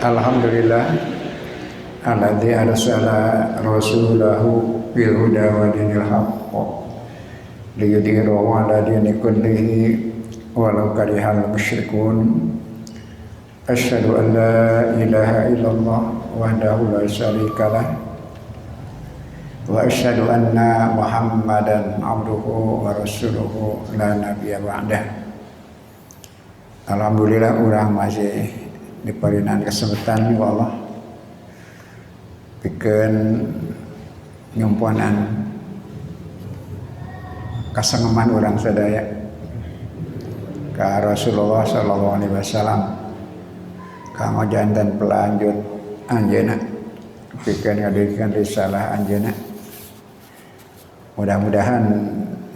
Alhamdulillah alladzi arsala rasulahu bil huda wa dinil haqq liyudhhirahu 'ala dini kullihi walau karihal musyrikun. Asyhadu an la ilaha illallah wahdahu la syarikalah wa asyhadu anna Muhammadan abduhu wa rasuluhu la nabiyya ba'dah. Alhamdulillah urang masih diparinan kesempatan ku Allah pikeun nyumpuanan kasengeman urang sadaya ka Rasulullah sallallahu alaihi wasallam kanggo janten pelanjut anjeunna pikeun ngadeukkeun risalah anjeunna. Mudah-mudahan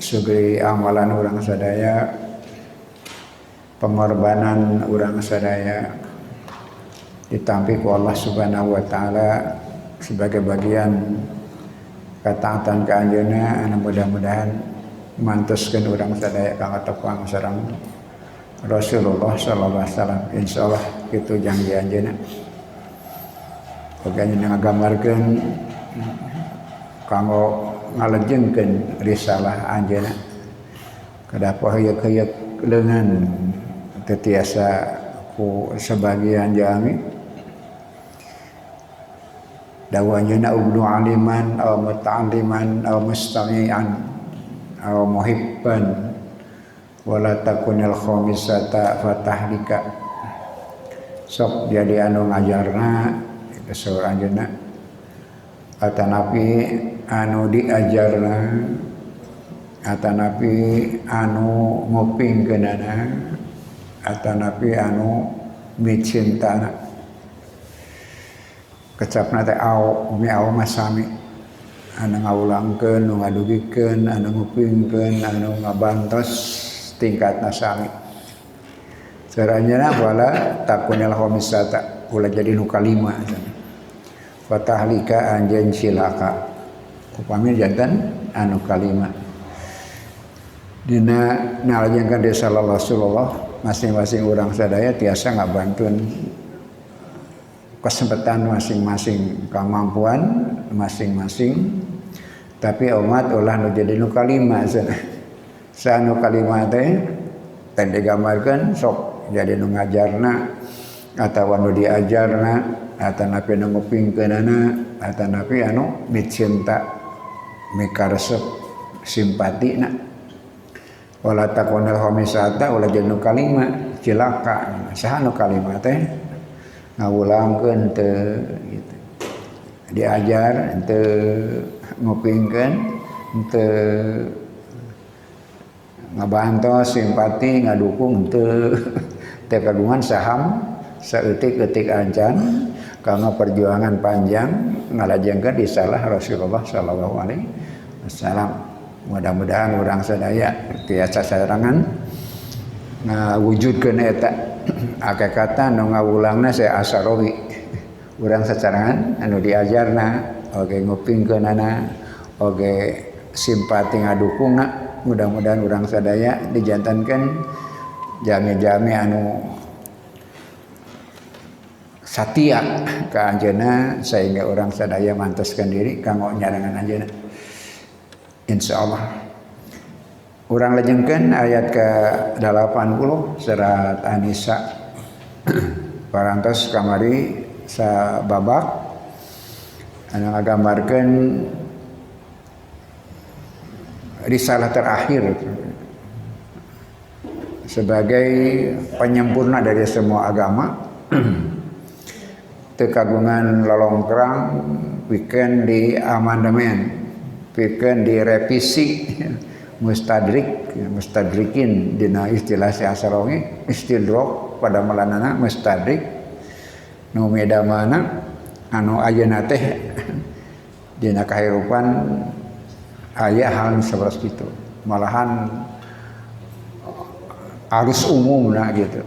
sugri amalan urang sadaya, pengorbanan urang sadaya ditampi ku Allah Subhanahu wa taala sebagai bagian ketaatan ka anjeunna anu mudah-mudahan mantoskeun urang sadaya kanggo tepang sareng Rasulullah sallallahu alaihi wasallam. Insyaallah kitu janji anjeunna. Oke anjeunna ngagambarkeun kanggo ngalejengkeun risalah anjeunna kada paheuyeuh-heuyeuh leungeun teu tiasa ku sebagian jami dawanya ubnu aliman aw muta'alliman aw mustami'an aw muhibban wala takunil khamisata fatahlika. Sok jadi anu ngajarna itu saur anjeunna atanapi anu diajarna atanapi anu ngupingkeunana atanapi anu micintana. Kecapna teh au masami anu ngawulangkeun anu ngadugikeun anu ngupingkeun anu ngabantos tingkatna sami. Caranya wala takunil khamisata ulah jadi nu kalima. Fatahlika anjeun silaka upami janten anu kalima. Dina nalajengkeun risalah Rasulullah masing-masing urang sadaya tiasa ngabantuan kesempatan masing-masing, kemampuan masing-masing, tapi umat ulah nu jadi nu kalima sanu kalima teh teh digambarkeun sok jadi nu ngajarna atawa nu diajarna atanapi nu ngupingkeunana atanapi anu micinta mikaresep simpatina. Wala takunal khamisata ulah jadi nu kalima cilaka. Saha nu kalima teh ngawulangkeun teu gitu. Diajar teu ngupingkeun teu ngabantos simpati ngadukung teu kagungan saham saeutik-eutik ancan karena perjuangan panjang ngalajengkeun risalah Rasulullah sallallahu alaihi wasallam. Mudah-mudahan urang sadaya tiasa sarangan ngawujudkeun eta hakikatan nu ngawulangna saya asarawi urang sacarangan anu diajarna oge ngupingkeunana oge simpati ngadukungna. Mudah-mudahan urang sadaya dijantankeun jami-jami anu satia ka anjeunna sehingga urang sadaya mantoskeun diri kanggo nyarangan anjeunna insyaallah. Urang lajengkeun ayat ke 80 surat An-Nisa. Parantos kamari sababak anu ngagambarkeun risalah terakhir sebagai penyempurna dari semua agama. Teu kagungan lolongkrang pikeun di amandemen, pikeun direvisi. Mustadrikin dina istilah si Asarawi istidrok pada malanana mustadrik nu medamana anu ayeuna teh dina kahirupan aya hal saperti kitu malahan arus umumna gitu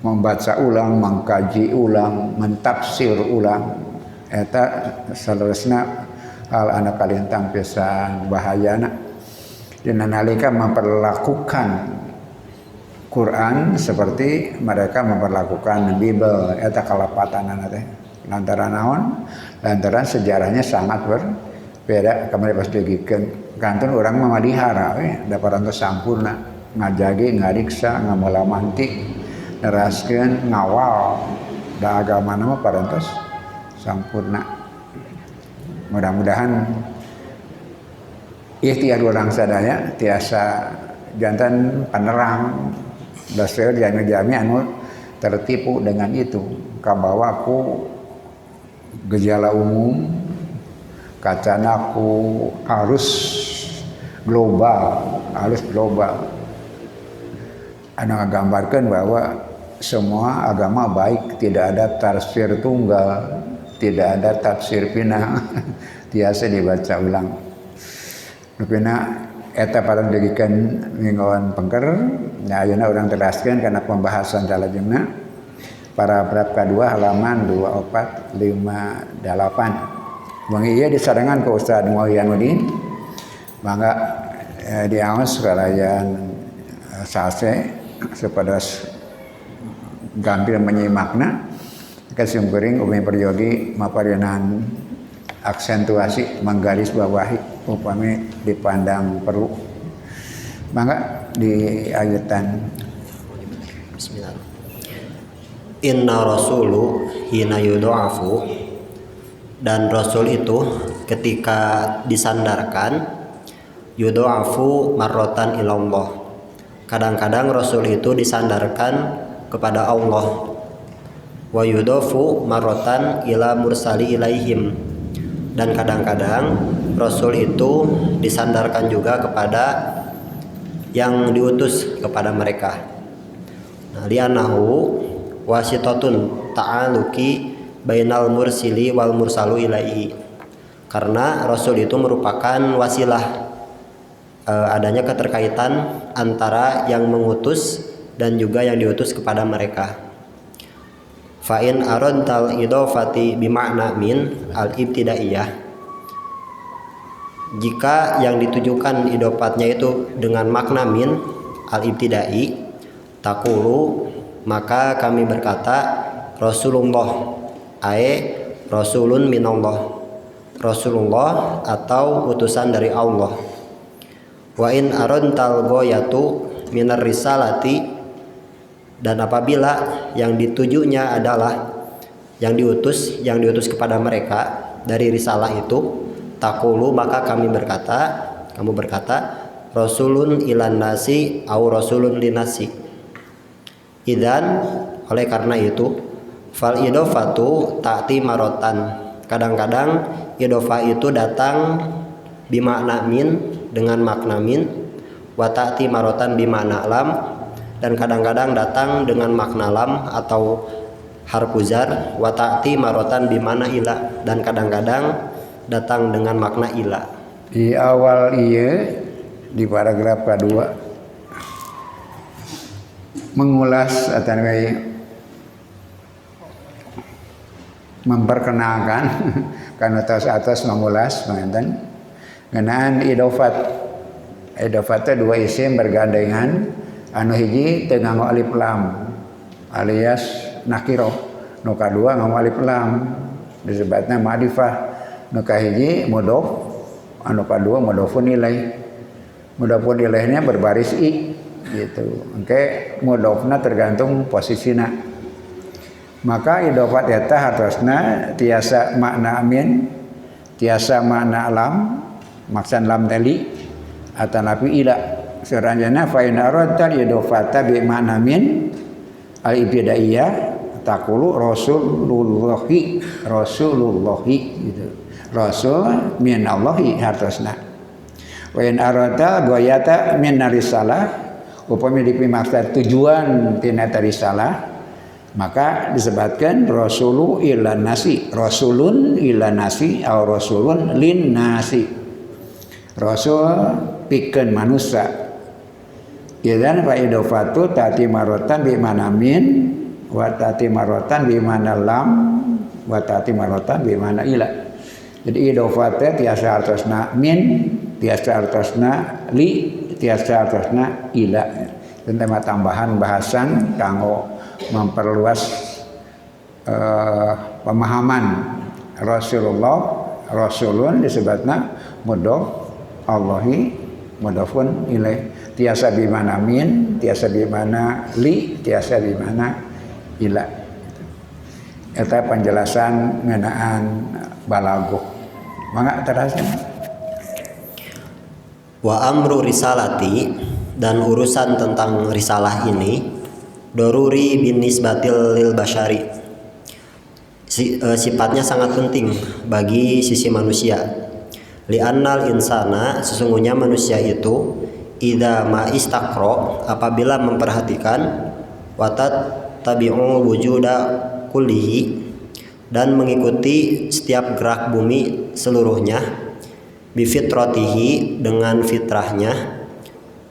membaca ulang mengkaji ulang mentafsir ulang eta salerosna hal anu kalintang pisan bahayana. Dina nalika memperlakukan Quran seperti mereka memperlakukan Bible eta kalapatanan teh. Lantaran naon? Lantaran sejarahnya sangat berbeda kamari pas digikeun. Kantun urang mah madihara we da parantos sampurna ngajagi ngariksa ngamalamanti neraskeun ngawal da agamana mah parantos sampurna. Mudah-mudahan ikhtiar urang sadaya tiasa jantan penerang dasar jami-jami anu tertipu dengan itu kabawa ku gejala umum kacana ku arus global anu ngagambarkeun bahwa semua agama baik, tidak ada tafsir tunggal, tidak ada tafsir pinang tiasa dibaca ulang. Rupina eta parang dijadikan mingguan pengker, nya ayeuna urang teraskeun kana pembahasan salajengna paragraf kedua halaman 2458. Wengi ieu disarengan ku Ustaz Muhyiddin. Mangga diaos kalayan sase supados gampil menyimakna kasumkuring umi peryogi maparenan aksentuasi menggaris bawahi upami dipandang perlu. Mangga di ayatan Bismillah. Inna rasulu hina yudha'afu, dan rasul itu ketika disandarkan yudha'afu marrotan ilallah, kadang-kadang rasul itu disandarkan kepada Allah, wa yudhafu marrotan ila mursali ilaihim, dan kadang-kadang rasul itu disandarkan juga kepada yang diutus kepada mereka. Nah, li'annahu wasitatun ta'aluki bainal mursili wal mursalu ilaihi, karena rasul itu merupakan wasilah adanya keterkaitan antara yang mengutus dan juga yang diutus kepada mereka. Fa in aradtal idhofati bima'na min al-ibtidaiyah, jika yang ditujukan idofatnya itu dengan makna min al-ibtidai, taqulu, maka kami berkata Rasulullah ae rasulun minallah, Rasulullah atau utusan dari Allah. Wa in aradtal ghayatu minar risalati, dan apabila yang ditujunya adalah yang diutus kepada mereka dari risalah itu, taqulu, maka kamu berkata rasulun ilan nasi au rasulun linasi. Idan, oleh karena itu fal idofatu ta'ti marotan, kadang-kadang idofa itu datang bimakna min, dengan makna min, wa ta'ti marotan bimakna lam, dan kadang-kadang datang dengan makna lam atau harfuzar, wa ta'ti marotan bimana ila, dan kadang-kadang datang dengan makna ila. Di awal ieu di paragraf kedua mengulas atau memperkenalkan karena atas mengulas mengatakan ngeunaan idofat teh dua isim bergandengan, anu hiji teu nganggo alif lam alias nakirah, nu kadua nganggo alif lam disebutna ma'rifah, nu kahiji mudhof, anu kadua mudhofun ilaih. Mudhofun ilaihnya berbaris i gitu. Engke mudhofna tergantung posisina. Maka idofat eta hartosna tiasa makna min, tiasa makna lam, maksan lam tali atanapi ila. Seranjana fa in aradta idofata bi makna min al-ibtidaiyah taqulu rasulullahi gitu. Rasul minallahi hartosna. Wa in aradta ghayata min risalah, upami dipimaksud tujuan tina risalah, maka disebutkan rasulu ilan nasi, rasulun ilan nasi atau rasulun lin nasi, rasul pikeun manusia. Idzan fa idofatu tati marotan bi mana min wa tati marotan bi mana lam wa tati marotan bi mana ila. Jadi idofatnya tiasa artosna min, tiasa artosna li, tiasa artosna ila. tema tambahan bahasan kanggo memperluas pemahaman Rasulun disebutna mudhof Allahi mudhofun ilaih, tiasa bimana min, tiasa bimana li, tiasa bimana ila. Eta penjelasan ngeunaan balaghah. Mangga terasa. Wa amru risalati, dan urusan tentang risalah ini doruri bin nisbatil lil basyari, sifatnya sangat penting bagi sisi manusia. Li'annal insana, sesungguhnya manusia itu idza ma istaqra, apabila memperhatikan watat tabi'u wujuda kullihi, dan mengikuti setiap gerak bumi seluruhnya, bifitratihi, dengan fitrahnya,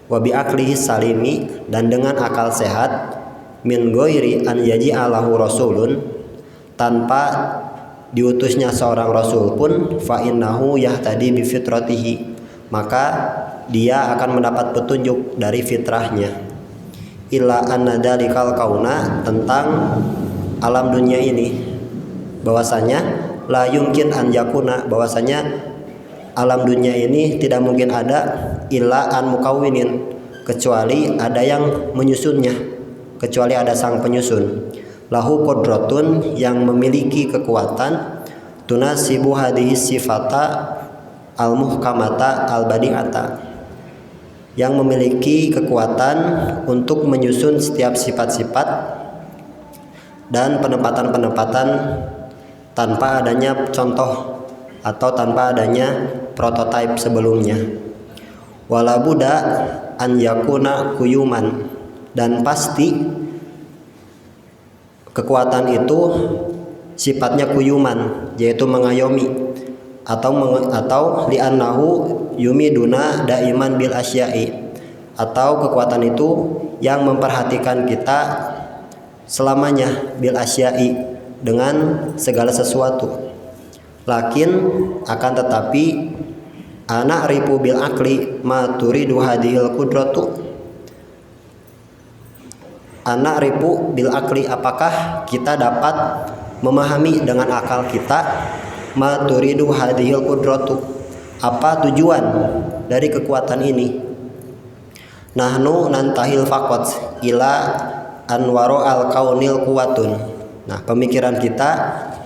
wa bi aqlihi salimi, dan dengan akal sehat, min ghairi an yaji'alahu rasulun, tanpa diutusnya seorang rasul pun, fa innahu yahtadi bi fitratihi, maka dia akan mendapat petunjuk dari fitrahnya. Illa anna dalikal kauna, tentang alam dunia ini, bahwasanya la yumkin an yakuna, bahwasanya alam dunia ini tidak mungkin ada illa an mukawwinin, kecuali ada yang menyusunnya, kecuali ada sang penyusun. Lahu qudratun, yang memiliki kekuatan, tunasibu hadhihi sifata al muhkamata al badi'ata, yang memiliki kekuatan untuk menyusun setiap sifat-sifat dan penempatan-penempatan tanpa adanya contoh atau tanpa adanya prototipe sebelumnya. Wala buda an yakuna kuyuman, dan pasti kekuatan itu sifatnya kuyuman, yaitu mengayomi, atau li'annahu yumiduna daiman bil asya'i, atau kekuatan itu yang memperhatikan kita selamanya, bil asya'i, dengan segala sesuatu. Lakin, akan tetapi, anak ribu bil akli ma turidu hadhil qudratu, anak ribu bil akli, apakah kita dapat memahami dengan akal kita, ma turidu hadhil qudratu, apa tujuan dari kekuatan ini. Nahnu nantahil faqat ila anwaro al kaunil kuwatun. Nah, pemikiran kita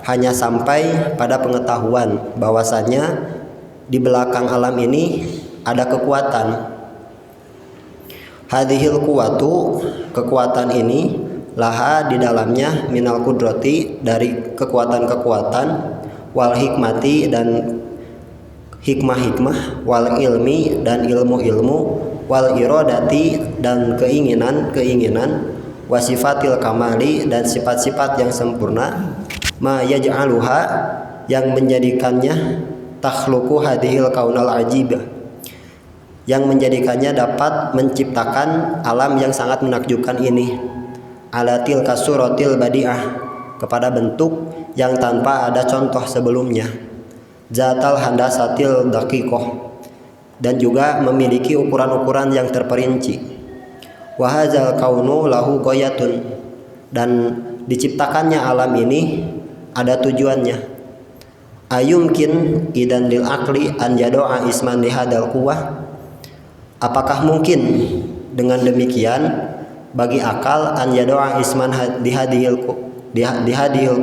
hanya sampai pada pengetahuan bahwasanya di belakang alam ini ada kekuatan. Hadhil kuwatu, kekuatan ini, laha, di dalamnya, minal kudrati, dari kekuatan-kekuatan, wal hikmati, dan hikmah-hikmah, wal ilmi, dan ilmu-ilmu, wal irodati, dan keinginan-keinginan, wasifatil kamali, dan sifat-sifat yang sempurna, ma yaj'aluha, yang menjadikannya, takhluqu hadhil kaunal ajibah, yang menjadikannya dapat menciptakan alam yang sangat menakjubkan ini, alatil kasuratil badi'ah, kepada bentuk yang tanpa ada contoh sebelumnya, zatal handasatil daqiqoh, dan juga memiliki ukuran-ukuran yang terperinci. Wahazal kaunu lahu goyatun, dan diciptakannya alam ini ada tujuannya. Ayumkin idan lil akli an yado'a isman lihadal quwah, apakah mungkin dengan demikian bagi akal an yado'a isman dihadihil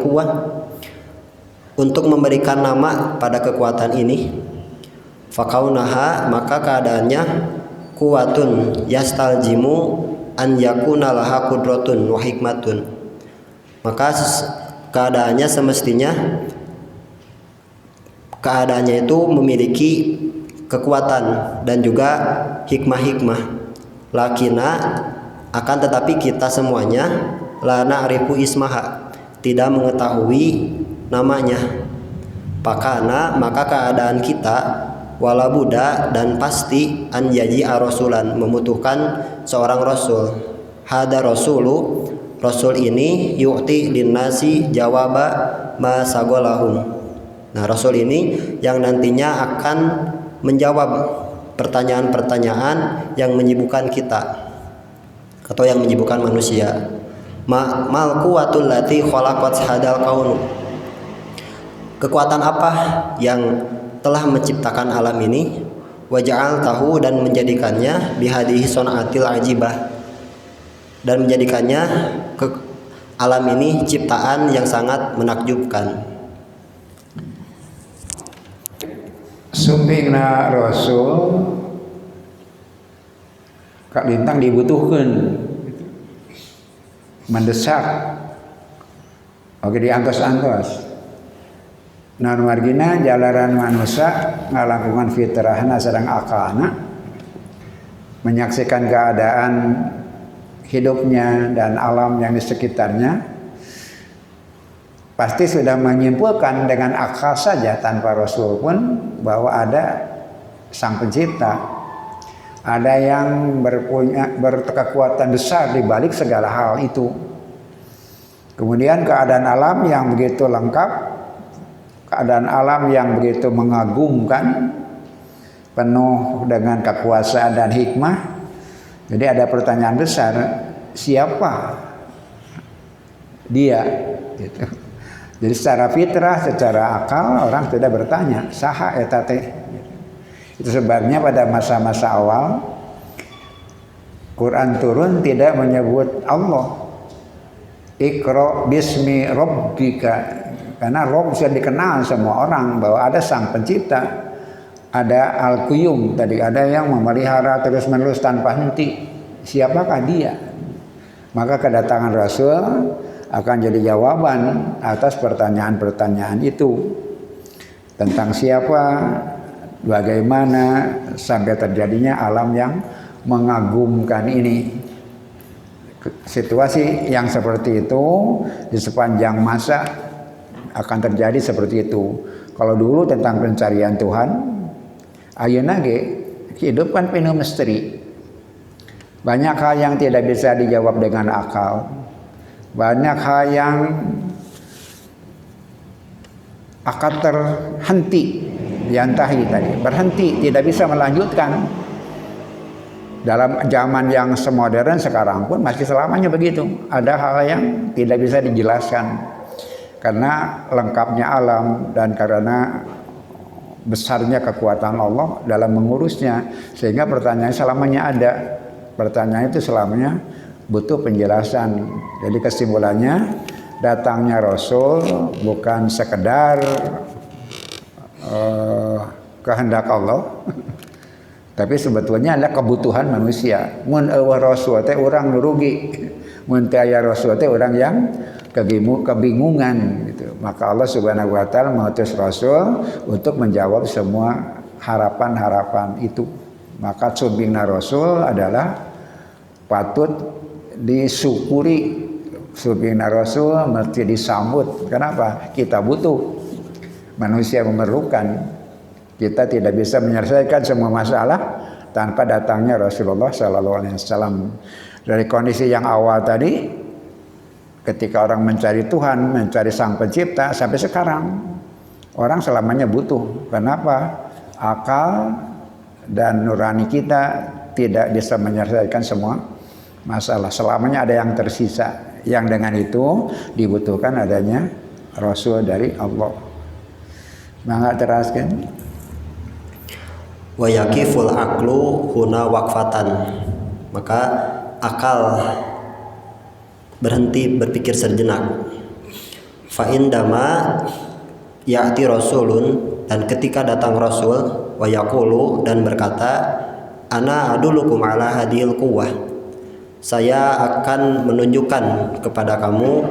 quwah, untuk memberikan nama pada kekuatan ini. Fakaunaha, maka keadaannya, kuwatun yastaljimu an yakuna laha qudratun wa hikmatun, maka keadaannya semestinya keadaannya itu memiliki kekuatan dan juga hikmah-hikmah. Lakina, akan tetapi kita semuanya, la na'rifu ismaha, tidak mengetahui namanya. Pakana, maka keadaan kita, wala buddha, dan pasti, an yaji'a rasulan, membutuhkan seorang rasul. Hada rasulu, rasul ini, yu'ti linnasi jawaba ma sagolahum. Nah, rasul ini yang nantinya akan menjawab pertanyaan-pertanyaan yang menyibukkan kita. atau yang menyibukkan manusia. Mal quwwatul lati khalaqat hadal kaun. Kekuatan apa yang telah menciptakan alam ini? Waja'al tahu, dan menjadikannya bihadihi sonaatil ajibah, dan menjadikannya ke alam ini ciptaan yang sangat menakjubkan. Sumpingna Rasul Kak Lintang dibutuhkan, mendesak, oke diantos-antos. Nah margina jalaran manusia ngalakukan fitrahna sedang akalna, menyaksikan keadaan hidupnya dan alam yang di sekitarnya, pasti sudah menyimpulkan dengan akal saja tanpa Rasul pun bahwa ada Sang Pencipta, ada yang berkekuatan besar di balik segala hal itu. Kemudian keadaan alam yang begitu lengkap, keadaan alam yang begitu mengagumkan, penuh dengan kekuasaan dan hikmah. Jadi ada pertanyaan besar, siapa dia? Gitu. Jadi secara fitrah, secara akal orang sudah bertanya, saha eta teh? Itu sebabnya pada masa-masa awal Quran turun tidak menyebut Allah. Iqra bismi rabbika, karena Rabb sudah dikenal semua orang bahwa ada Sang Pencipta, ada Al-Qayyum tadi, ada yang memelihara terus-menerus tanpa henti. Siapakah dia? Maka kedatangan Rasul akan jadi jawaban atas pertanyaan-pertanyaan itu tentang siapa, bagaimana sampai terjadinya alam yang mengagumkan ini. Situasi yang seperti itu di sepanjang masa akan terjadi seperti itu. Kalau dulu tentang pencarian Tuhan, ayeuna ge hidup kan penuh misteri. Banyak hal yang tidak bisa dijawab dengan akal. Banyak hal yang akan terhenti, diantahi tadi, berhenti, tidak bisa melanjutkan. Dalam zaman yang semodern sekarang pun masih selamanya begitu. Ada hal yang tidak bisa dijelaskan karena lengkapnya alam dan karena besarnya kekuatan Allah dalam mengurusnya, sehingga pertanyaan selamanya ada. Pertanyaan itu selamanya butuh penjelasan. Jadi kesimpulannya, datangnya Rasul bukan sekedar kehendak Allah, tapi sebetulnya adalah kebutuhan manusia. Mun eueuh Rasul teh urang rugi, mun teu aya Rasul teh urang yang kebingungan gitu. Maka Allah Subhanahu wa taala mengutus Rasul untuk menjawab semua harapan-harapan itu. Maka sumbingna Rasul adalah patut disyukuri. Sumbingna Rasul mesti disambut. Kenapa? Kita butuh. Manusia memerlukan. Kita tidak bisa menyelesaikan semua masalah tanpa datangnya Rasulullah sallallahu alaihi wasallam. Dari kondisi yang awal tadi, ketika orang mencari Tuhan, mencari Sang Pencipta, sampai sekarang orang selamanya butuh. Kenapa? Akal dan nurani kita tidak bisa menyelesaikan semua masalah. Selamanya ada yang tersisa. Yang dengan itu dibutuhkan adanya Rasul dari Allah. Mangga teraskan. Wa yakiful aqlu huna waqfatan. Maka akal berhenti berpikir sejenak. Fa indama ya'ti rasulun, dan ketika datang Rasul, wa yaqulu, dan berkata, ana adulukum ala hadhil quwwah, saya akan menunjukkan kepada kamu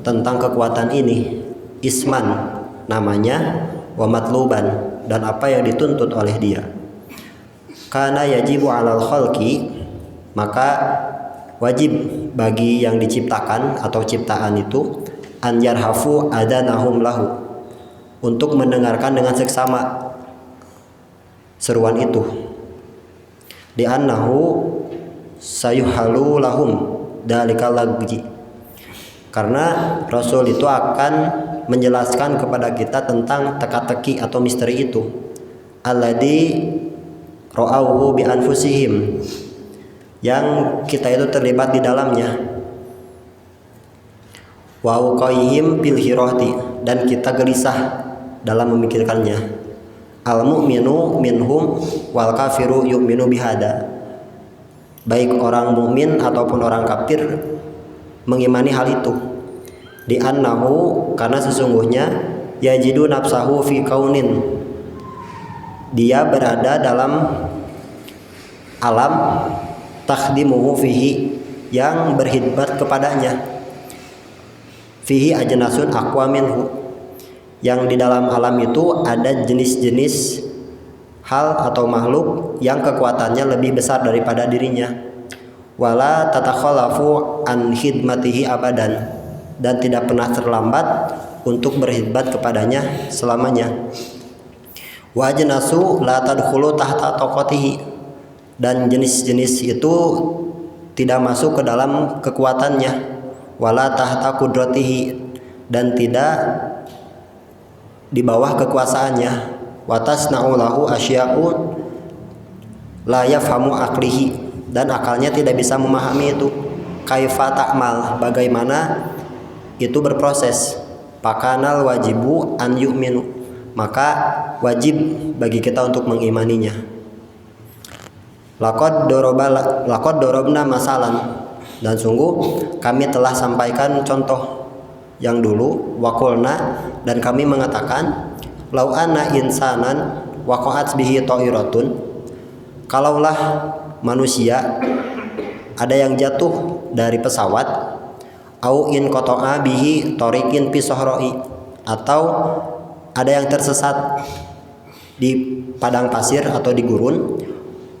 tentang kekuatan ini, isman, namanya, wa matluban, dan apa yang dituntut oleh dia. Kana yajibu alal khalqi, maka wajib bagi yang diciptakan atau ciptaan itu, an yarhafu adanahum lahu, untuk mendengarkan dengan seksama seruan itu. Di annahu sayuhalu lahum dalikal lagji, karena Rasul itu akan menjelaskan kepada kita tentang teka-teki atau misteri itu. Alladzi ra'awhu bi anfusihim, yang kita itu terlibat di dalamnya. Wa uqaihim fil hirati, dan kita gelisah dalam memikirkannya. Al mu'minu minhum wal kafiru yu'minu bihada, baik orang mukmin ataupun orang kafir mengimani hal itu. Di annahu, karena sesungguhnya yajidu nafsahu fi kaunin, dia berada dalam alam takhdimuhu fihi, yang berkhidmat kepadanya, fihi ajnasun aqwa minhu, yang di dalam alam itu ada jenis-jenis hal atau makhluk yang kekuatannya lebih besar daripada dirinya. Wala tatakhalafu an khidmatihi abadan, dan tidak pernah terlambat untuk berkhidmat kepadanya selamanya. Wa ajnasu la tadkhulu tahta taqatihi, dan jenis-jenis itu tidak masuk ke dalam kekuatannya. Wala tahta qudratihi, dan tidak di bawah kekuasaannya. Wa tasna'u lahu asya'u la yafhamu aqlihi, dan akalnya tidak bisa memahami itu. Kaifa ta'mal, bagaimana itu berproses. Pakanal wajibu an yu'minu, maka wajib bagi kita untuk mengimaninya. Laqad dorobna masalan, dan sungguh kami telah sampaikan contoh yang dulu. Waqulna, dan kami mengatakan, lau anna insanan waqa'at bihi ta'iratun, kalaulah manusia ada yang jatuh dari pesawat, au in qata'a bihi tariqin fi sahra'i, atau ada yang tersesat di padang pasir atau di gurun,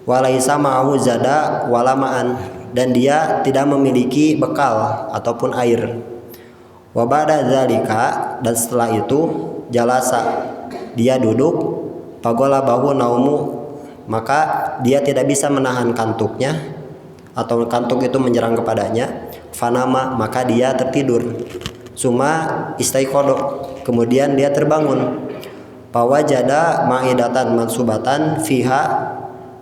walaisa ma'ahu zada wala ma'an, dan dia tidak memiliki bekal ataupun air. Wa ba'da dzalika, dan setelah itu, jalasa, dia duduk, pagola bahu naumu, maka dia tidak bisa menahan kantuknya atau kantuk itu menyerang kepadanya. Fanama, maka dia tertidur. Suma istaiqodo, kemudian dia terbangun. Pawajada ma'idatan mansubatan fiha,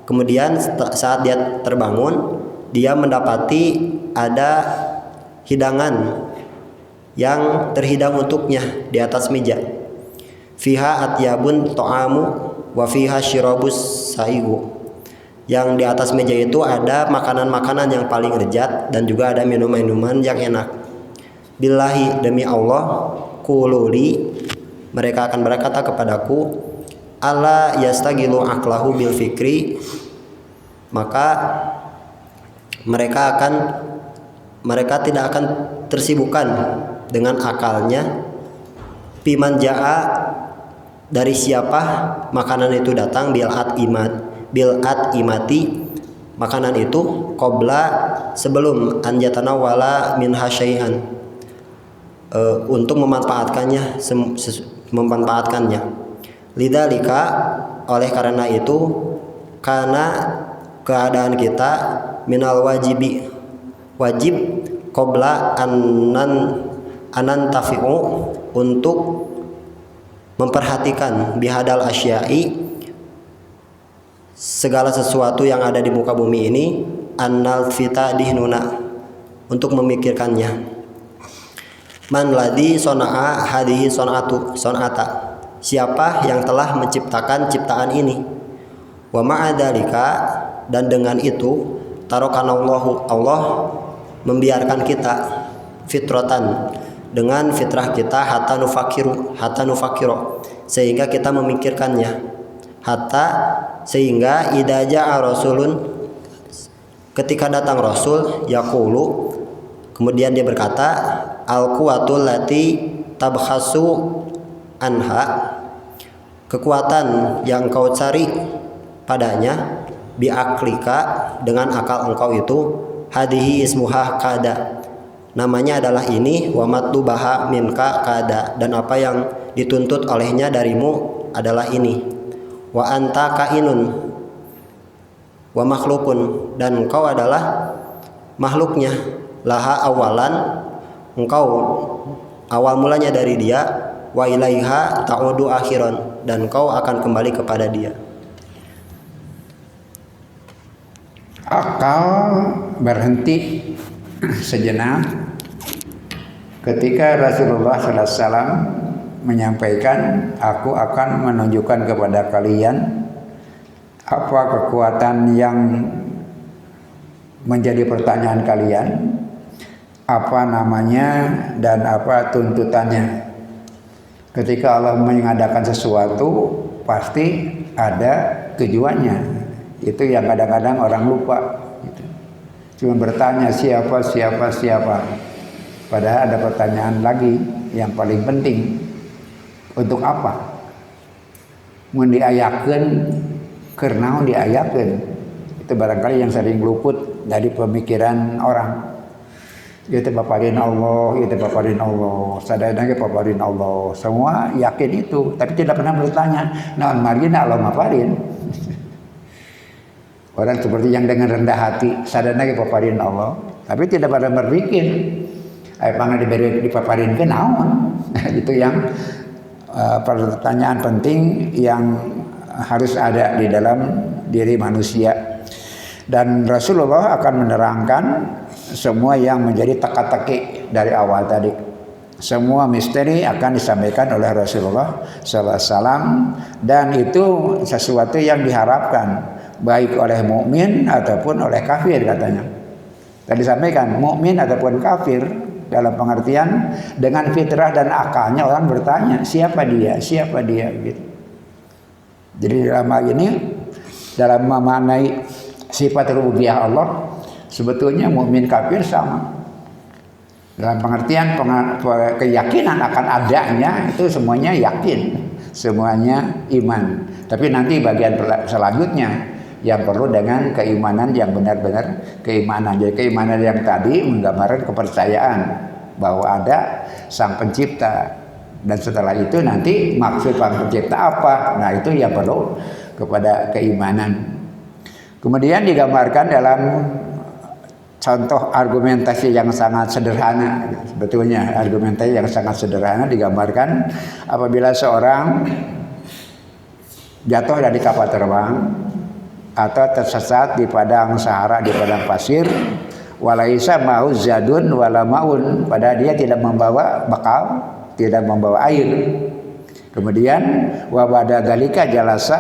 kemudian saat dia terbangun, dia mendapati ada hidangan yang terhidang untuknya di atas meja. Fiha atyabun to'amu wa fiha syirabus saigu, yang di atas meja itu ada makanan-makanan yang paling lezat dan juga ada minuman-minuman yang enak. Billahi, demi Allah, kululi, mereka akan berkata kepadaku, ala yastagilu aqlahu bil fikri, maka mereka tidak akan tersibukkan dengan akalnya. Piman ja'a, dari siapa makanan itu datang, bilat imati, makanan itu qabla, sebelum anjatana wala min hasyai'an, untuk memanfaatkannya. Lidzalika, oleh karena itu, karena keadaan kita minal wajibi, wajib qabla anan tafi'u, untuk memperhatikan bihadal asya'i, segala sesuatu yang ada di muka bumi ini, annal fita dihnuna, untuk memikirkannya. Man ladzi sona'a hadhihi sonata, siapa yang telah menciptakan ciptaan ini. Wa ma'adzalika, dan dengan itu, tarokanallahu, Allah membiarkan kita fitratan, dengan fitrah kita, hatta nufakiru, sehingga kita memikirkannya. Hatta, sehingga idza ja'a rasulun, ketika datang rasul, yaqulu, kemudian dia berkata, al quwatul lati tabkhasu anha, kekuatan yang kau cari padanya, biaklika, dengan akal engkau itu, hadihi ismuha kada, namanya adalah ini, wa matlubaha minka kada, dan apa yang dituntut olehnya darimu adalah ini. Wa anta kainun wa makhlukun, dan engkau adalah makhluknya. Laha awalan, engkau awal mulanya dari dia. Wa ilaiha ta'udu akhiran, dan engkau akan kembali kepada dia. Akal berhenti sejenak ketika Rasulullah SAW menyampaikan, aku akan menunjukkan kepada kalian apa kekuatan yang menjadi pertanyaan kalian, apa namanya dan apa tuntutannya. Ketika Allah mengadakan sesuatu pasti ada tujuannya. Itu yang kadang-kadang orang lupa gitu. Cuma bertanya siapa. Padahal ada pertanyaan lagi yang paling penting. Untuk apa? Mun diayakeun keurnaon diayakeun. Itu barangkali yang sering luput dari pemikiran orang. Ieu teh paparin Allah, sadayana ge paparin Allah. Semua yakin itu, tapi tidak pernah bertanya, naon margina Allah maparin. Orang seperti yang dengan rendah hati, sadana ge paparin Allah, tapi tidak pada berpikir, pangna diberi dipaparin ke naon. Itu yang pertanyaan penting yang harus ada di dalam diri manusia. Dan Rasulullah akan menerangkan semua yang menjadi teka-teki dari awal tadi. Semua misteri akan disampaikan oleh Rasulullah SAW, dan itu sesuatu yang diharapkan baik oleh mukmin ataupun oleh kafir katanya. Tadi sampaikan mukmin ataupun kafir dalam pengertian dengan fitrah dan akalnya orang bertanya siapa dia gitu. Jadi dalam hal ini dalam memaknai sifat rububiyah Allah sebetulnya mukmin kafir sama. Dalam pengertian keyakinan akan adanya itu semuanya yakin, semuanya iman. Tapi nanti bagian selanjutnya yang perlu dengan keimanan yang benar-benar keimanan. Jadi keimanan yang tadi menggambarkan kepercayaan bahwa ada Sang Pencipta, dan setelah itu nanti maksud Sang Pencipta apa? Nah itu yang perlu kepada keimanan. Kemudian digambarkan dalam contoh argumentasi yang sangat sederhana. Sebetulnya argumentasi yang sangat sederhana digambarkan apabila seorang jatuh dari kapal terbang atau tersesat di padang sahara, di padang pasir, walaisa mau zadun wala maun, padahal dia tidak membawa bekal, tidak membawa air. Kemudian wa ba'da dzalika jalasa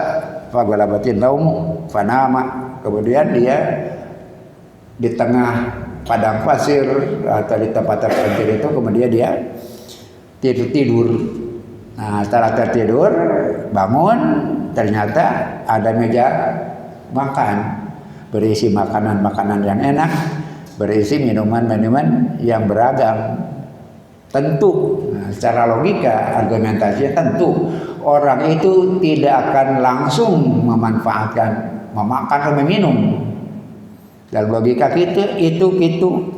fa galabatin naum fanama, kemudian dia di tengah padang pasir atau di tempat terpencil itu kemudian dia tidur. Nah, setelah tertidur bangun, ternyata ada meja makan, berisi makanan-makanan yang enak, berisi minuman-minuman yang beragam. Tentu, secara logika argumentasinya tentu orang itu tidak akan langsung memanfaatkan memakan atau meminum. Dalam logika kita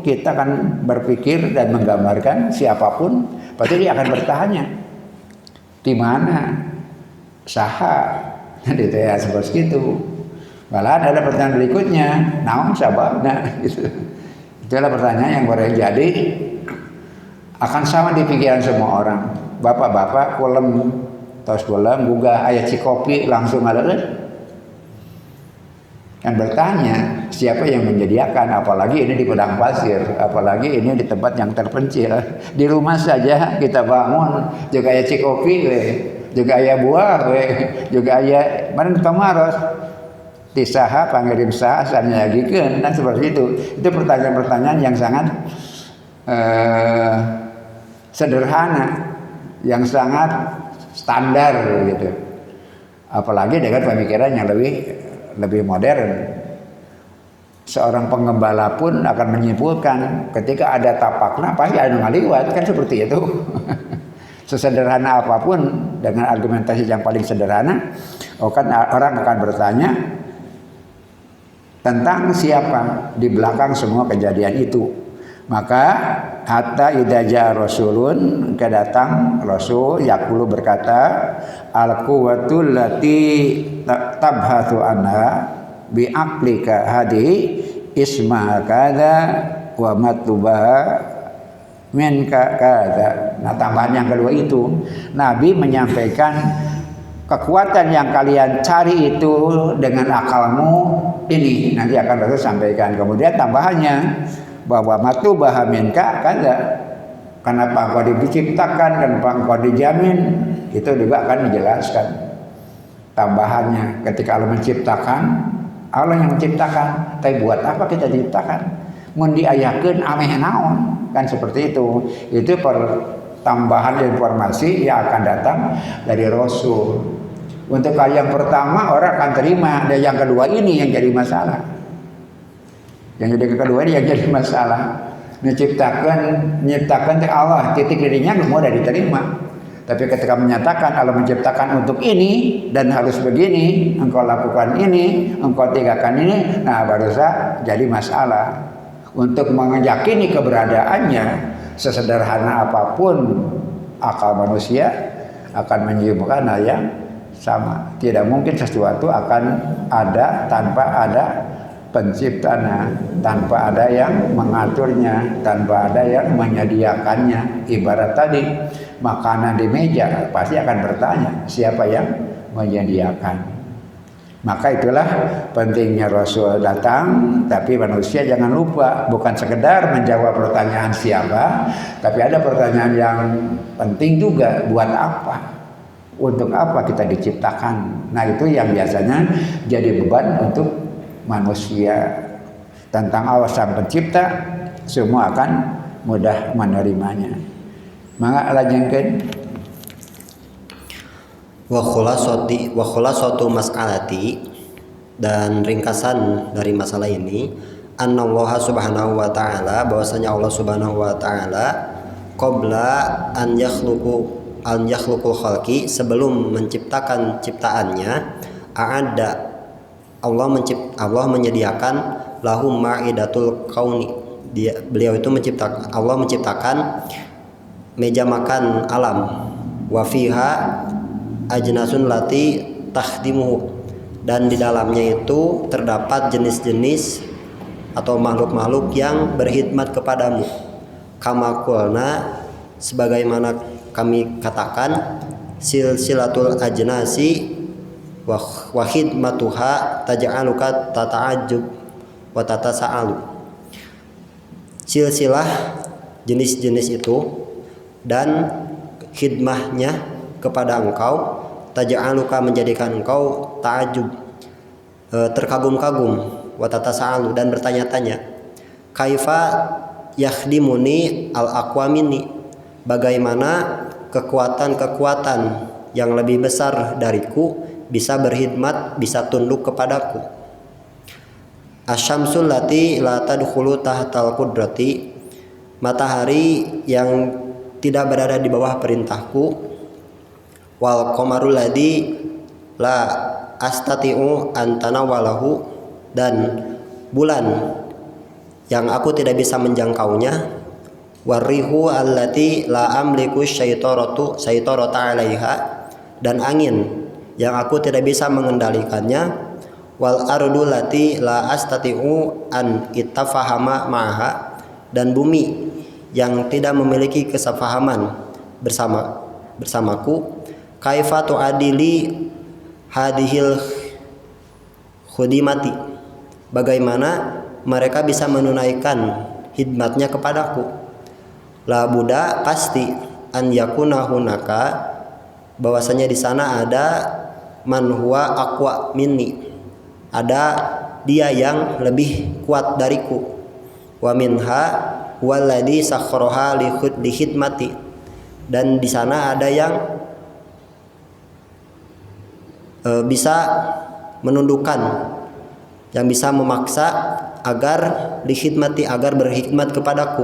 kita akan berpikir dan menggambarkan siapapun pasti dia akan bertanya di mana saha, gitu ya, seperti itu. Malah ada pertanyaan berikutnya, naon sababna gitu. Itulah pertanyaan yang boleh jadi akan sama di pikiran semua orang. Bapak-bapak kulem tos kulem gugah aya cikopi langsung ngaleut. Kan bertanya siapa yang menyediakan, apalagi ini di padang pasir, apalagi ini di tempat yang terpencil. Di rumah saja kita bangun juga aya cikopi we, juga aya buah we, juga aya mana tamaros. Ti saha pangirim saha sanyagikeun, dan seperti itu. Itu pertanyaan-pertanyaan yang sangat sederhana, yang sangat standar gitu. Apalagi dengan pemikiran yang lebih modern. Seorang pengembala pun akan menyimpulkan ketika ada tapakna pasti ada ngaliwat, kan seperti itu. Sesederhana apapun dengan argumentasi yang paling sederhana, orang akan bertanya tentang siapa di belakang semua kejadian itu. Maka hatta idza jaa rasulun, kedatang rasul yaqulu berkata, al quwwatul lati tabhathu anha bi aqlika hadi isma kada wa matlubaha minka kada. Nah, tambahan yang kedua itu Nabi menyampaikan kekuatan yang kalian cari itu dengan akalmu ini nanti akan Rasul sampaikan. Kemudian tambahannya bahwa matu bahaminka kada, kenapa engkau diciptakan, kenapa engkau dijamin, itu juga akan dijelaskan. Tambahannya ketika Allah menciptakan, Allah yang menciptakan, tapi buat apa kita diciptakan? Mun diayakeun ameh naon, kan seperti itu. Itu tambahan informasi yang akan datang dari Rasul. Untuk hal yang pertama orang akan terima, dan yang kedua ini yang jadi masalah. Yang kedua ini yang jadi masalah. Menciptakan Allah, titik dirinya mudah diterima. Tapi ketika menyatakan Allah menciptakan untuk ini dan harus begini, engkau lakukan ini, engkau tinggalkan ini, nah baru saja jadi masalah. Untuk meyakini keberadaannya, sesederhana apapun akal manusia akan menyimpulkan hal yang sama. Tidak mungkin sesuatu akan ada tanpa ada penciptanya, tanpa ada yang mengaturnya, tanpa ada yang menyediakannya. Ibarat tadi makanan di meja, pasti akan bertanya siapa yang menyediakan. Maka itulah pentingnya Rasul datang, tapi manusia jangan lupa bukan sekedar menjawab pertanyaan siapa, tapi ada pertanyaan yang penting juga, buat apa? Untuk apa kita diciptakan? Nah itu yang biasanya jadi beban untuk manusia. Tentang Allah sang pencipta, semua akan mudah menerimanya. Maka lanjutkan. Wa khulasatu mas'alati, dan ringkasan dari masalah ini, annallaha subhanahu wa ta'ala, bahwasanya Allah subhanahu wa ta'ala qabla an yakhluqul khalqi, sebelum menciptakan ciptaannya, a'adda, Allah menyediakan lahum ma'idatul kauni, beliau itu Allah menciptakan meja makan alam, wa fiha ajnasun lati takhdimuhu, dan di dalamnya itu terdapat jenis-jenis atau makhluk-makhluk yang berkhidmat kepadamu. Kama qulna, sebagaimana kami katakan, silsilatul ajnasi wa khidmatuha taj'aluka tata'ajjub wa tatasa'alu. Silsilah jenis-jenis itu dan khidmahnya kepada engkau, taj'aluka menjadikan engkau ta'ajjub, terkagum-kagum, wa tatasa'alu, dan bertanya-tanya, kaifa yakhdimuni al-aqwa minni, bagaimana kekuatan-kekuatan yang lebih besar dariku bisa berkhidmat, bisa tunduk kepadaku. Asyamsul lati la tadkhulu tahtal qudrati, matahari yang tidak berada di bawah perintahku. Wal qamarul ladzi la astati'u an tanawalahu, dan bulan yang aku tidak bisa menjangkaunya. Warihu allati la amliku syaitarata 'alaiha, dan angin yang aku tidak bisa mengendalikannya. Wal ardu lati la astati'u an ittafahama ma'aha, dan bumi yang tidak memiliki kesepahaman bersamaku. Kaifa tu'adili hadhil khudimati, bagaimana mereka bisa menunaikan khidmatnya kepadaku. La buddha, pasti, an yakuna hunaka, bahwasanya di sana ada man huwa aqwa minni, ada dia yang lebih kuat dariku. Wa minha walladzi sakharaha li khidmati, dan di sana ada yang bisa menundukkan, yang bisa memaksa agar dikhidmati, agar berkhidmat kepadaku.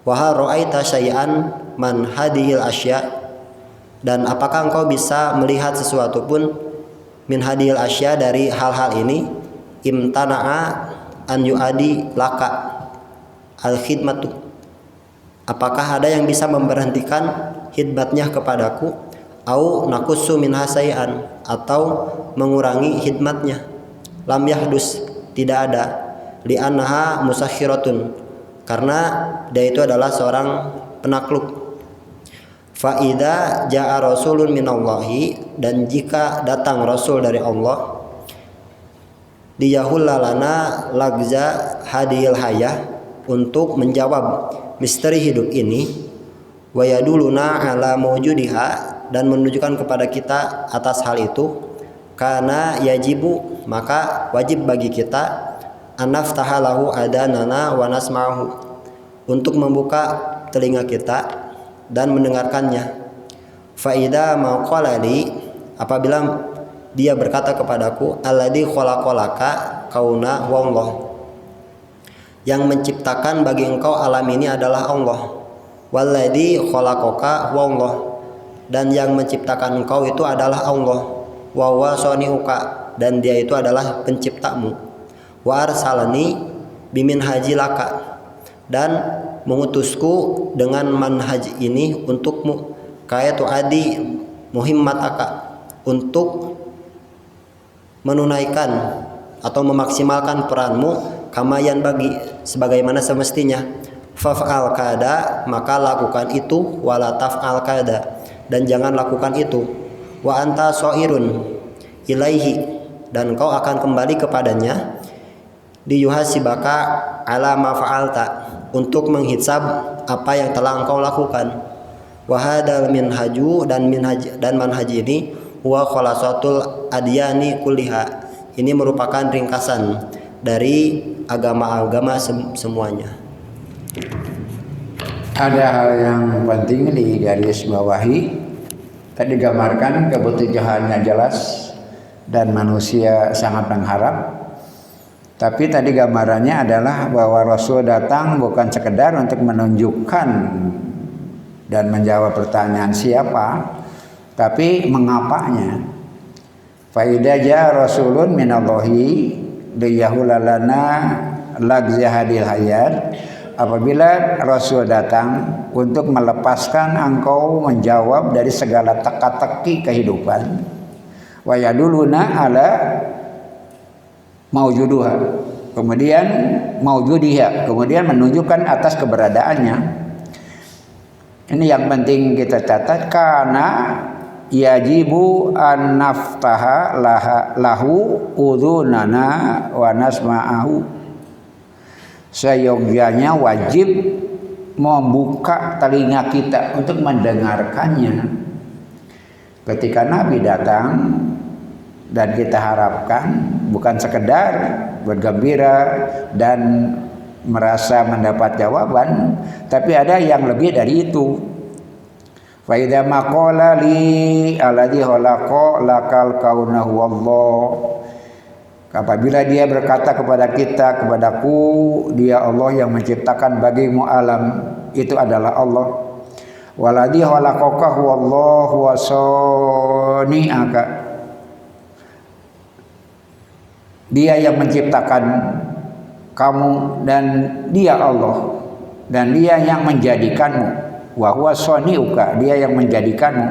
Wa hal ra'aita syai'an man hadhil asya, dan apakah engkau bisa melihat sesuatu pun min hadhil asya, dari hal-hal ini, imtana'a an yu'adi laka al khidmatu, apakah ada yang bisa memberhentikan khidmatnya kepadaku? Au nakusu min hasai'an, atau mengurangi khidmatnya. Lam yahdus, tidak ada. Li'annaha musakhiratun, karena dia itu adalah seorang penakluk. Fa idza jaa rasulun minallahi, dan jika datang rasul dari Allah, diyahullalana lagza hadil hayah, untuk menjawab misteri hidup ini, wa yaduluna ala mawjudiha, dan menunjukkan kepada kita atas hal itu, karena yajibu, maka wajib bagi kita, anaftahalahu adanana wa nasma'ahu, untuk membuka telinga kita dan mendengarkannya. Faida maqalali, apabila dia berkata kepadaku, alladzi khalaqalaka kauna wallah, yang menciptakan bagi engkau alam ini adalah Allah, walladzi khalaqaka wallah, dan yang menciptakan engkau itu adalah Allah, wa huwa sani'uka, dan dia itu adalah penciptamu, wa arsalani bimin hajilaka, dan mengutusku dengan manhaj ini untukmu, kayatu adi muhimmataka, untuk menunaikan atau memaksimalkan peranmu, kamayan bagi, sebagaimana semestinya. Faf'al kada, maka lakukan itu, wala taf'al kada, dan jangan lakukan itu. Wa anta soirun ilaihi, dan kau akan kembali kepadanya, diyuhasibaka ala ma fa'alta, untuk menghisab apa yang telah engkau lakukan. Wahadal minhaju, dan manhaj ini huwa khalasatul adyani kulliha, ini merupakan ringkasan dari agama-agama semuanya. Ada hal yang penting di garis bawahi. Tadi digambarkan kebutuhannya jelas dan manusia sangat mengharap. Tapi tadi gambarannya adalah bahwa Rasul datang bukan sekedar untuk menunjukkan dan menjawab pertanyaan siapa, tapi mengapanya. Faida ja Rasulun minallahi liyahulalana lagzahadil hayat, apabila Rasul datang untuk melepaskan engkau menjawab dari segala teka-teki kehidupan, wa yaduluna ala maujuduha, kemudian maujudiha, kemudian menunjukkan atas keberadaannya. Ini yang penting kita catat, karena yajibu an naftaha lahu udhunana wa nasma'ahu, seyogyanya wajib membuka telinga kita untuk mendengarkannya. Ketika Nabi datang, dan kita harapkan bukan sekedar bergembira dan merasa mendapat jawaban, tapi ada yang lebih dari itu. Fa idza maqala li alladhi khalaqa lakal kaunahu wallah, apabila dia berkata kepada kita, kepadaku, dia Allah yang menciptakan bagimu alam, itu adalah Allah. Waladhi khalaqaka wallahu wa sani'aka, dia yang menciptakan kamu dan dia Allah, dan dia yang menjadikanmu. Wa huwa sani'uka, dia yang menjadikanmu.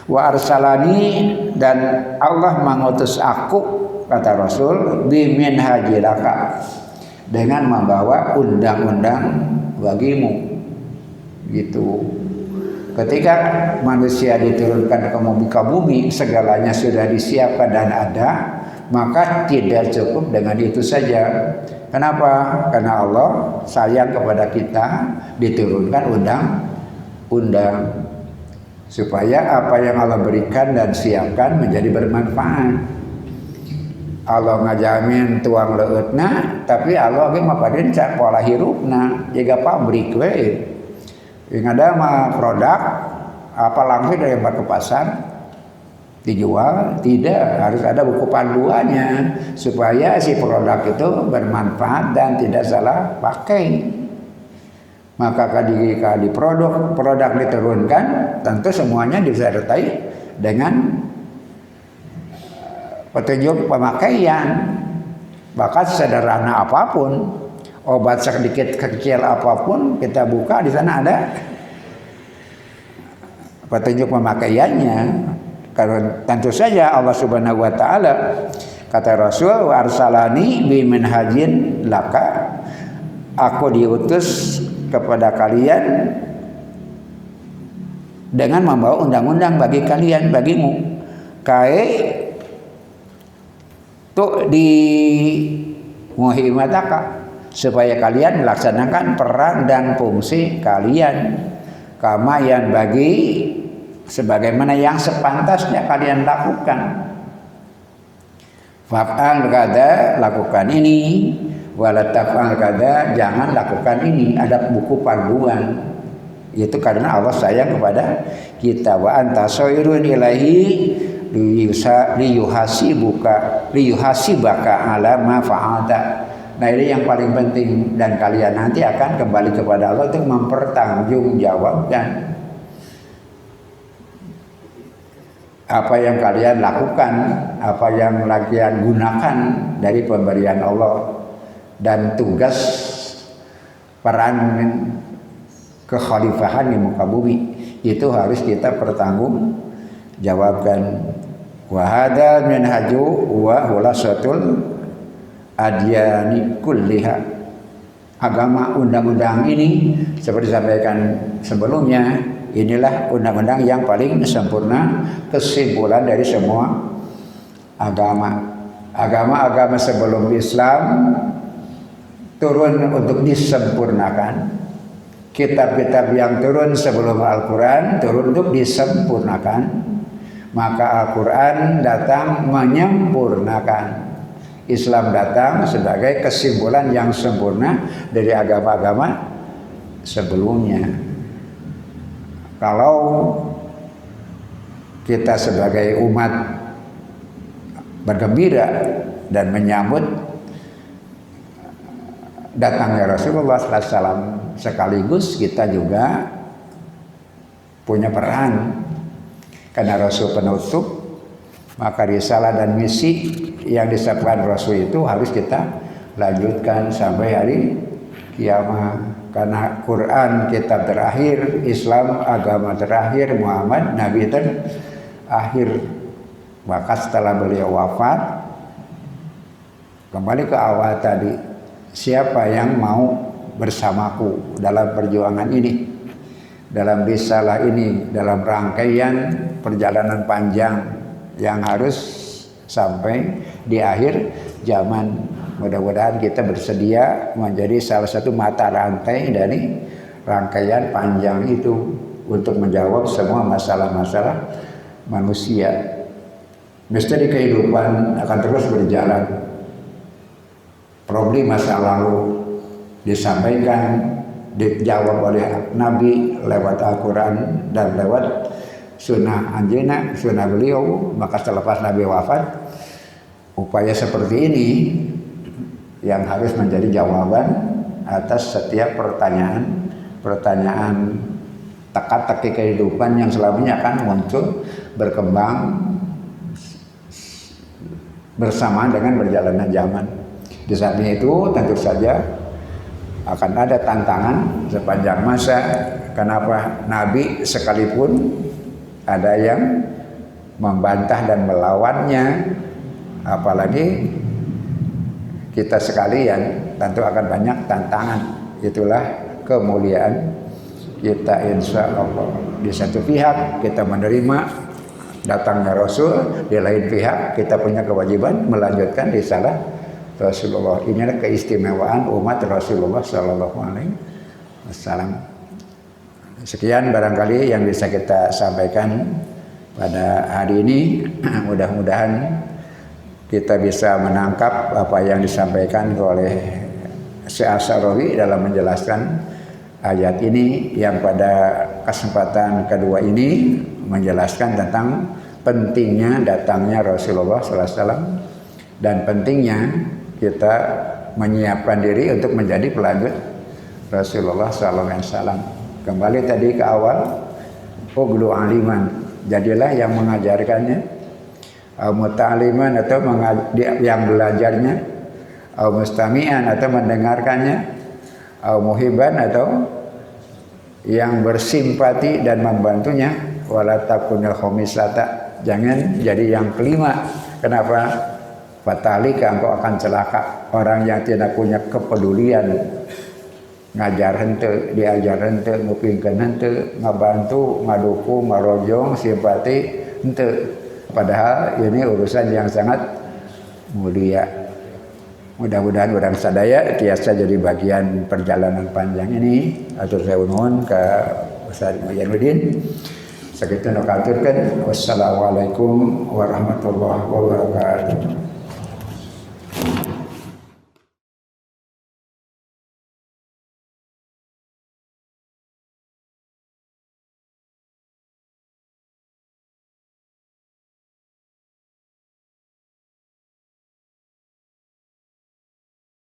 Wa arsalani, dan Allah mengutus aku, kata Rasul, bimin hajilaka, dengan membawa undang-undang bagimu. Gitu. Ketika manusia diturunkan ke muka bumi, segalanya sudah disiapkan dan ada, maka tidak cukup dengan itu saja. Kenapa? Karena Allah sayang kepada kita, diturunkan undang-undang supaya apa yang Allah berikan dan siapkan menjadi bermanfaat. Allah ngajamin tuang leutna, tapi Allah ge mapadeun cak pola hirupna, jaga pabrik we. Yang ada mah produk apa langsung dari ke pasar dijual, tidak, harus ada buku panduannya supaya si produk itu bermanfaat dan tidak salah pakai. Maka di produk diturunkan, tentu semuanya disertai dengan petunjuk pemakaian. Bahkan sederhana apapun, obat sedikit kecil apapun, kita buka di sana ada petunjuk pemakaiannya. Karena tentu saja Allah Subhanahu wa taala, kata Rasul, wa arsalani bi minhajin laka, aku diutus kepada kalian dengan membawa undang-undang bagi kalian, bagimu. Kae tu di muhimataka, supaya kalian melaksanakan peran dan fungsi kalian kama yang bagi sebagaimana yang sepantasnya kalian lakukan. Fa'al kada, lakukan ini, wala taf'al kada, jangan lakukan ini. Ada buku panduan. Itu karena Allah sayang kepada kita. Wa anta sairun ilahi liyuhasibaka ala ma fa'alta. Nah, ini yang paling penting, dan kalian nanti akan kembali kepada Allah untuk mempertanggungjawabkan apa yang kalian lakukan, apa yang kalian gunakan dari pemberian Allah. Dan tugas peran kekhalifahan di muka bumi itu harus kita pertanggungjawabkan. Wa hadzal minhaju wa khulasatul adyani kulliha. Agama, undang-undang ini seperti disampaikan sebelumnya, inilah undang-undang yang paling sempurna, kesimpulan dari semua agama. Agama-agama sebelum Islam turun untuk disempurnakan. Kitab-kitab yang turun sebelum Al-Quran turun untuk disempurnakan. Maka Al-Quran datang menyempurnakan. Islam datang sebagai kesimpulan yang sempurna dari agama-agama sebelumnya. Kalau kita sebagai umat bergembira dan menyambut datangnya Rasulullah SAW, sekaligus kita juga punya peran karena Rasul penutup, maka risalah dan misi yang disampaikan Rasul itu harus kita lanjutkan sampai hari kiamat. Karena Quran kitab terakhir, Islam agama terakhir, Muhammad Nabi terakhir. Maka setelah beliau wafat, kembali ke awal tadi, siapa yang mau bersamaku dalam perjuangan ini, dalam risalah ini, dalam rangkaian perjalanan panjang yang harus sampai di akhir zaman. Mudah-mudahan kita bersedia menjadi salah satu mata rantai dari rangkaian panjang itu untuk menjawab semua masalah-masalah manusia. Misteri kehidupan akan terus berjalan. Problem masa lalu disampaikan, dijawab oleh Nabi lewat Al-Quran dan lewat sunnah anjena, sunnah beliau. Maka selepas Nabi wafat, upaya seperti ini yang harus menjadi jawaban atas setiap pertanyaan teka-teki kehidupan yang selamanya akan muncul, berkembang bersamaan dengan berjalannya zaman. Di samping itu tentu saja akan ada tantangan sepanjang masa. Kenapa Nabi sekalipun ada yang membantah dan melawannya, apalagi kita sekalian, tentu akan banyak tantangan. Itulah kemuliaan kita, insya Allah. Di satu pihak kita menerima datangnya Rasul, di lain pihak kita punya kewajiban melanjutkan risalah Rasulullah. Inilah keistimewaan umat Rasulullah Sallallahu Alaihi Wasallam. Sekian barangkali yang bisa kita sampaikan pada hari ini. Mudah-mudahan kita bisa menangkap apa yang disampaikan oleh Syekh As-Sarawi dalam menjelaskan ayat ini, yang pada kesempatan kedua ini menjelaskan tentang pentingnya datangnya Rasulullah SAW dan pentingnya kita menyiapkan diri untuk menjadi pelanjut Rasulullah SAW. Kembali tadi ke awal, uglu aliman, jadilah yang mengajarkannya, muta'aliman atau yang belajarnya, mustami'an atau mendengarkannya, muhibban atau yang bersimpati dan membantunya, wala takunil khomisata, jangan jadi yang kelima. Kenapa? Fatalika, engkau akan celaka. Orang yang tidak punya kepedulian ngajar henteu, diajar henteu, ngupingkeun henteu, ngabantu, ngadukung, ngarojong, simpati henteu. Padahal ini urusan yang sangat mulia. Mudah-mudahan orang sadaya tiasa jadi bagian perjalanan panjang ini. Atur saya nuhun ka Ustaz Mujahiddin. Sakitu nu katurkeun. Wassalamualaikum warahmatullahi wabarakatuh.